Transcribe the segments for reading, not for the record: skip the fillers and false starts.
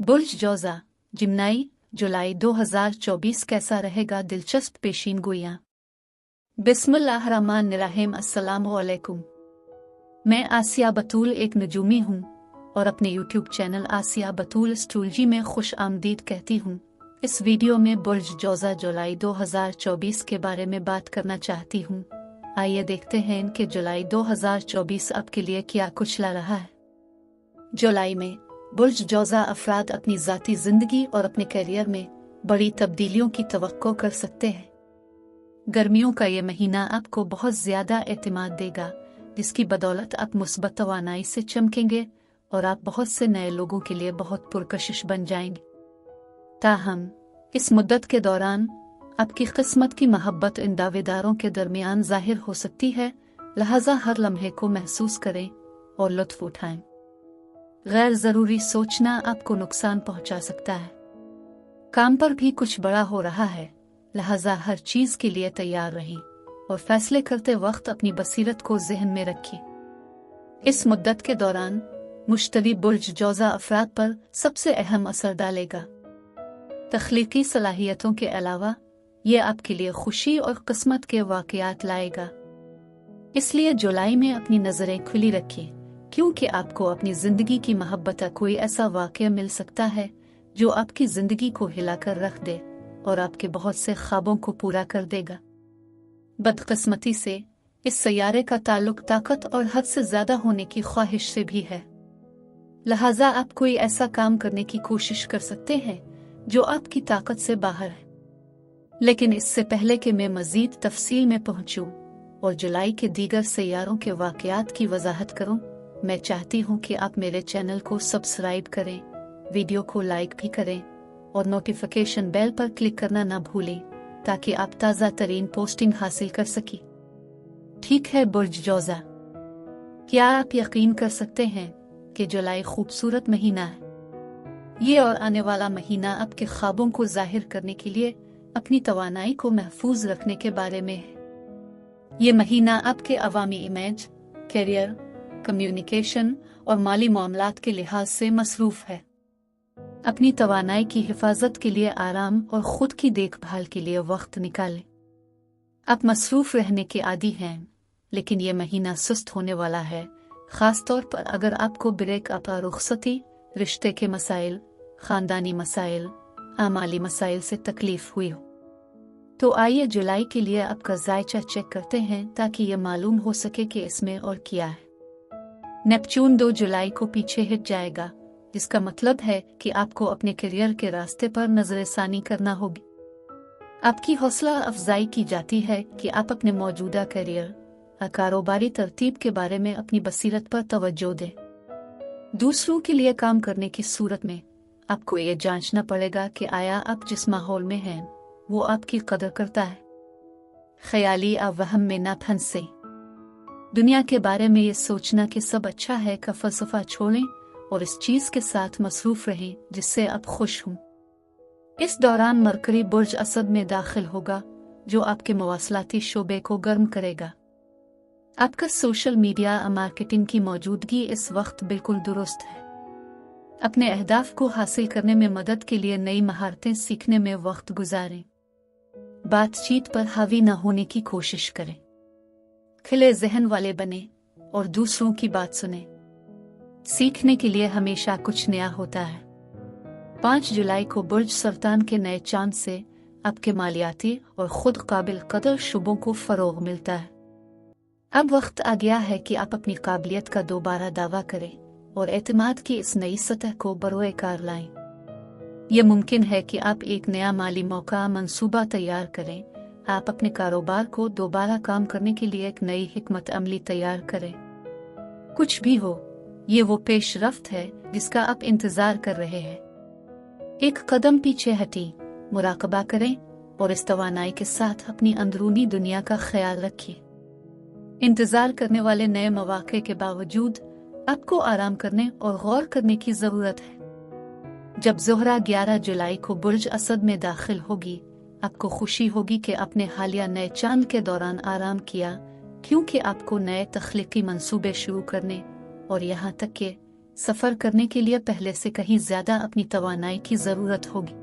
बुर्ज जौज़ा जिम्नाई जुलाई 2024 कैसा रहेगा? दिलचस्प पेशीनगोइयाँ। बिस्मिल्लाहिर्रहमानिर्रहीम। अस्सलामुअलैकुम। मैं आसिया बतूल एक नजूमी हूँ और अपने यूट्यूब चैनल आसिया बतूल एस्ट्रोलॉजी में खुश आमदीद कहती हूँ। इस वीडियो में बुर्ज जौज़ा जुलाई 2024 के बारे में बात करना चाहती हूँ। आइए देखते हैं कि जुलाई 2024 आपके लिए क्या कुछ ला रहा है। जुलाई में बुर्ज जौज़ा अफराद अपनी ज़ाती ज़िंदगी और अपने करियर में बड़ी तब्दीलियों की तवक्को कर सकते हैं। गर्मियों का ये महीना आपको बहुत ज़्यादा एतमाद देगा, जिसकी बदौलत आप मुस्बत तवानाई से चमकेंगे और आप बहुत से नए लोगों के लिए बहुत पुरकशिश बन जाएंगे। ताहम इस मुद्दत के दौरान आपकी किस्मत की मोहब्बत इन दावेदारों के दरमियान जाहिर हो सकती है, लिहाजा हर लम्हे को महसूस करें और लुत्फ उठाएं। गैर ज़रूरी सोचना आपको नुकसान पहुंचा सकता है। काम पर भी कुछ बड़ा हो रहा है, लिहाजा हर चीज़ के लिए तैयार रहें और फैसले करते वक्त अपनी बसीरत को जहन में रखें। इस मुद्दत के दौरान मुश्तरी बुर्ज जौज़ा अफराद पर सबसे अहम असर डालेगा। तख्लीकी सलाहियतों के अलावा ये आपके लिए खुशी और किस्मत के वाक़यात लाएगा। इसलिए जुलाई में अपनी नज़रें खुली रखिए, क्योंकि आपको अपनी ज़िंदगी की मोहब्बत का कोई ऐसा वाक़या मिल सकता है जो आपकी ज़िंदगी को हिलाकर रख दे और आपके बहुत से ख्वाबों को पूरा कर देगा। बदकिस्मती से इस सैयारे का ताल्लुक ताकत और हद से ज़्यादा होने की ख्वाहिश से भी है, लिहाजा आप कोई ऐसा काम करने की कोशिश कर सकते हैं जो आपकी ताकत से बाहर है। लेकिन इससे पहले कि मैं मज़ीद तफसील में पहुँचूँ और जुलाई के दीगर सैयारों के वाक़यात की वजाहत करूँ, मैं चाहती हूँ कि आप मेरे चैनल को सब्सक्राइब करें, वीडियो को लाइक भी करें और नोटिफिकेशन बेल पर क्लिक करना ना भूलें, ताकि आप ताज़ा तरीन पोस्टिंग हासिल कर सकें। ठीक है बुर्ज जौज़ा, क्या आप यकीन कर सकते हैं कि जुलाई खूबसूरत महीना है? ये और आने वाला महीना आपके ख्वाबों को जाहिर करने के लिए अपनी तवानाई को महफूज रखने के बारे में है। ये महीना आपके अवामी इमेज, करियर, कम्युनिकेशन और माली मामलात के लिहाज से मसरूफ़ है। अपनी तवानाई की हिफाजत के लिए आराम और ख़ुद की देखभाल के लिए वक्त निकालें। आप मसरूफ़ रहने के आदी हैं, लेकिन यह महीना सुस्त होने वाला है, ख़ास तौर पर अगर आपको ब्रेक अप, रुखसती, रिश्ते के मसाइल, ख़ानदानी मसाइल, आमाली मसाइल से तकलीफ़ हुई हो। तो आइए जुलाई के लिए आपका जायचा चेक करते हैं, ताकि ये मालूम हो सके कि इसमें और क्या है। नेपच्यून 2 जुलाई को पीछे हट जाएगा, जिसका मतलब है कि आपको अपने करियर के रास्ते पर नज़रसानी करना होगी। आपकी हौसला अफजाई की जाती है कि आप अपने मौजूदा करियर, कारोबारी तरतीब के बारे में अपनी बसीरत पर तवज्जो दें। दूसरों के लिए काम करने की सूरत में आपको ये जांचना पड़ेगा कि आया आप जिस माहौल में हैं वो आपकी कदर करता है। ख्याली अवहम में ना फंसे। दुनिया के बारे में ये सोचना कि सब अच्छा है का फलसफा छोड़ें और इस चीज़ के साथ मसरूफ़ रहें जिससे आप खुश हों। इस दौरान मरकरी बुर्ज असद में दाखिल होगा, जो आपके मवासलाती शोबे को गर्म करेगा। आपका सोशल मीडिया मार्केटिंग की मौजूदगी इस वक्त बिल्कुल दुरुस्त है। अपने अहदाफ को हासिल करने में मदद के लिए नई महारतें सीखने में वक्त गुजारें। बातचीत पर हावी न होने की कोशिश करें। खिले जहन वाले बने और दूसरों की बात सुने। सीखने के लिए हमेशा कुछ नया होता है। 5 जुलाई को बुर्ज सरतान के नए चांद से आपके मालियाती और खुद काबिल कदर शुबों को फरोग मिलता है। अब वक्त आ गया है कि आप अपनी काबिलियत का दोबारा दावा करें और एतमाद की इस नई सतह को बरोए कार लाएं। यह मुमकिन है कि आप एक नया माली मौका मंसूबा तैयार करें। आप अपने कारोबार को दोबारा काम करने के लिए एक नई हिकमत अमली तैयार करें। कुछ भी हो, ये वो पेशरफ्त है जिसका आप इंतजार कर रहे हैं। एक कदम पीछे हटी, मुराकबा करें और इस तवानाई के साथ अपनी अंदरूनी दुनिया का ख्याल रखिए। इंतजार करने वाले नए मौके के बावजूद आपको आराम करने और गौर करने की जरूरत है। जब ज़ोहरा 11 जुलाई को बुर्ज असद में दाखिल होगी, आपको खुशी होगी कि आपने हालिया नए चांद के दौरान आराम किया, क्योंकि आपको नए तख्लीकी मंसूबे शुरू करने और यहाँ तक कि सफ़र करने के लिए पहले से कहीं ज़्यादा अपनी तवानाई की ज़रूरत होगी।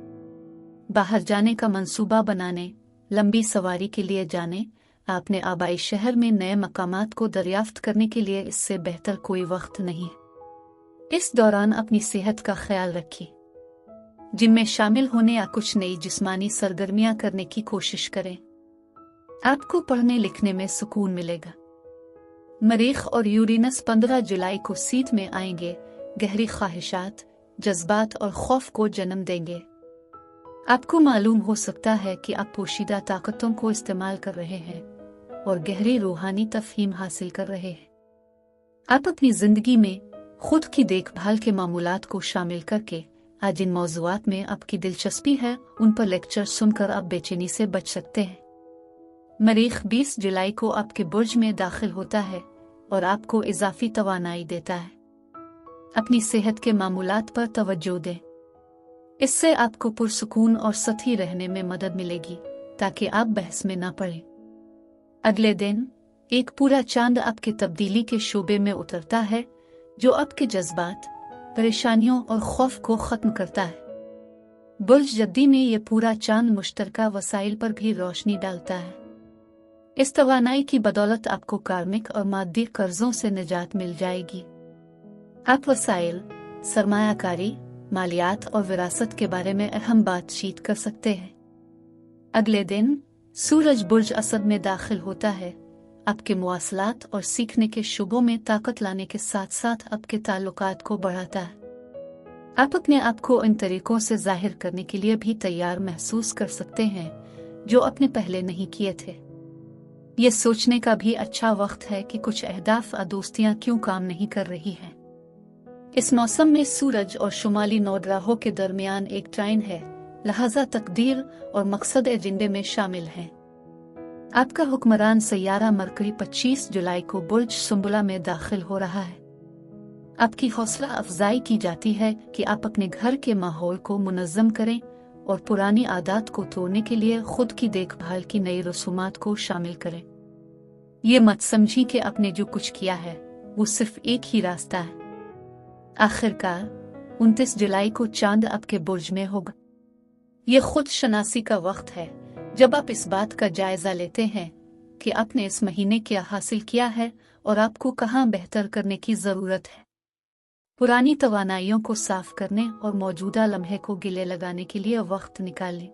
बाहर जाने का मंसूबा बनाने, लंबी सवारी के लिए जाने, अपने आबाई शहर में नए मकामात को दरियाफ्त करने के लिए इससे बेहतर कोई वक्त नहीं है। इस दौरान अपनी सेहत का ख्याल रखिए। जिम में शामिल होने या कुछ नई जिस्मानी सरगर्मियां करने की कोशिश करें। आपको पढ़ने लिखने में सुकून मिलेगा। मरीख और यूरेनस 15 जुलाई को सीट में आएंगे, गहरी ख्वाहिशात, जज्बात और खौफ को जन्म देंगे। आपको मालूम हो सकता है कि आप पोशीदा ताकतों को इस्तेमाल कर रहे हैं और गहरी रूहानी तफहीम हासिल कर रहे हैं। आप अपनी जिंदगी में खुद की देखभाल के मामूलात को शामिल करके आज जिन मौज़ूआत में आपकी दिलचस्पी है उन पर लेक्चर सुनकर आप बेचैनी से बच सकते हैं। मरीख 20 जुलाई को आपके बुर्ज में दाखिल होता है और आपको इजाफी तवानाई देता है। अपनी सेहत के मामूलात पर तवज्जो दें। इससे आपको पुरसुकून और सतही रहने में मदद मिलेगी ताकि आप बहस में ना पड़ें। अगले दिन एक पूरा चांद आपके तब्दीली के शोबे में उतरता है, जो आपके जज्बात, परेशानियों और खौफ को ख़त्म करता है। बुर्ज जद्दी में ये पूरा चांद मुश्तरका वसाइल पर भी रोशनी डालता है। इस तवानाई की बदौलत आपको कार्मिक और मादी कर्जों से निजात मिल जाएगी। आप वसाइल, सरमायाकारी, मालियात और विरासत के बारे में अहम बातचीत कर सकते हैं। अगले दिन सूरज बुर्ज असद में दाखिल होता है, आपके मुआसलात और सीखने के शुबों में ताकत लाने के साथ साथ आपके ताल्लुकात को बढ़ाता है। आप अपने आप को इन तरीकों से जाहिर करने के लिए भी तैयार महसूस कर सकते हैं जो आपने पहले नहीं किए थे। ये सोचने का भी अच्छा वक्त है कि कुछ अहदाफ और दोस्तियां क्यों काम नहीं कर रही हैं। इस मौसम में सूरज और शुमाली नौदराहों के दरमियान एक ट्राइन है, लिहाजा तकदीर और मकसद एजेंडे में शामिल हैं। आपका हुक्मरान सैयारा मरकरी 25 जुलाई को बुर्ज सुंबुला में दाखिल हो रहा है। आपकी हौसला अफजाई की जाती है कि आप अपने घर के माहौल को मुनज़्ज़म करें और पुरानी आदत को तोड़ने के लिए खुद की देखभाल की नई रसूमात को शामिल करें। ये मत समझिए कि आपने जो कुछ किया है वो सिर्फ एक ही रास्ता है। आखिरकार 29 जुलाई को चांद आपके बुर्ज में होगा। ये खुद शनासी का वक्त है जब आप इस बात का जायजा लेते हैं कि आपने इस महीने क्या हासिल किया है और आपको कहाँ बेहतर करने की जरूरत है। पुरानी तवानाइयों को साफ करने और मौजूदा लम्हे को गिले लगाने के लिए वक्त निकालें।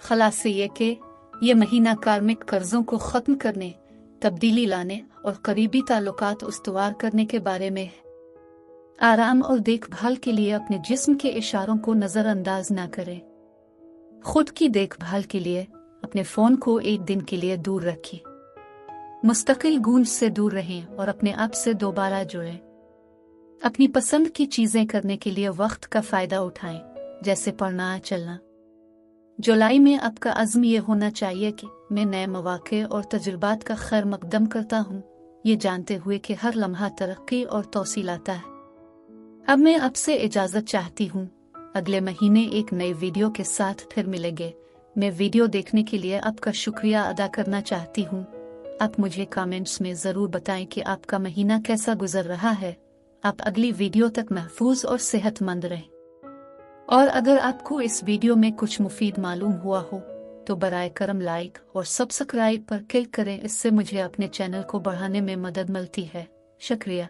खलासे ये कि ये महीना कार्मिक कर्जों को खत्म करने, तब्दीली लाने और करीबी ताल्लुकात उस्तवार करने के बारे में है। आराम और देखभाल के लिए अपने जिस्म के इशारों को नजरअंदाज ना करें। खुद की देखभाल के लिए अपने फोन को एक दिन के लिए दूर रखिए। मुस्तकिल गूंज से दूर रहें और अपने आप से दोबारा जुड़ें। अपनी पसंद की चीजें करने के लिए वक्त का फायदा उठाएं, जैसे पढ़ना, चलना। जुलाई में आपका अज़्म ये होना चाहिए कि मैं नए मौक़े और तजुर्बात का खैर मकदम करता हूँ, ये जानते हुए कि हर लम्हा तरक्की और तौसील लाता है। अब मैं आपसे इजाज़त चाहती हूँ। अगले महीने एक नई वीडियो के साथ फिर मिलेंगे। मैं वीडियो देखने के लिए आपका शुक्रिया अदा करना चाहती हूँ। आप मुझे कमेंट्स में ज़रूर बताएं कि आपका महीना कैसा गुजर रहा है। आप अगली वीडियो तक महफूज और सेहतमंद रहें। और अगर आपको इस वीडियो में कुछ मुफीद मालूम हुआ हो तो बराए करम लाइक और सब्सक्राइब पर क्लिक करें। इससे मुझे अपने चैनल को बढ़ाने में मदद मिलती है। शुक्रिया।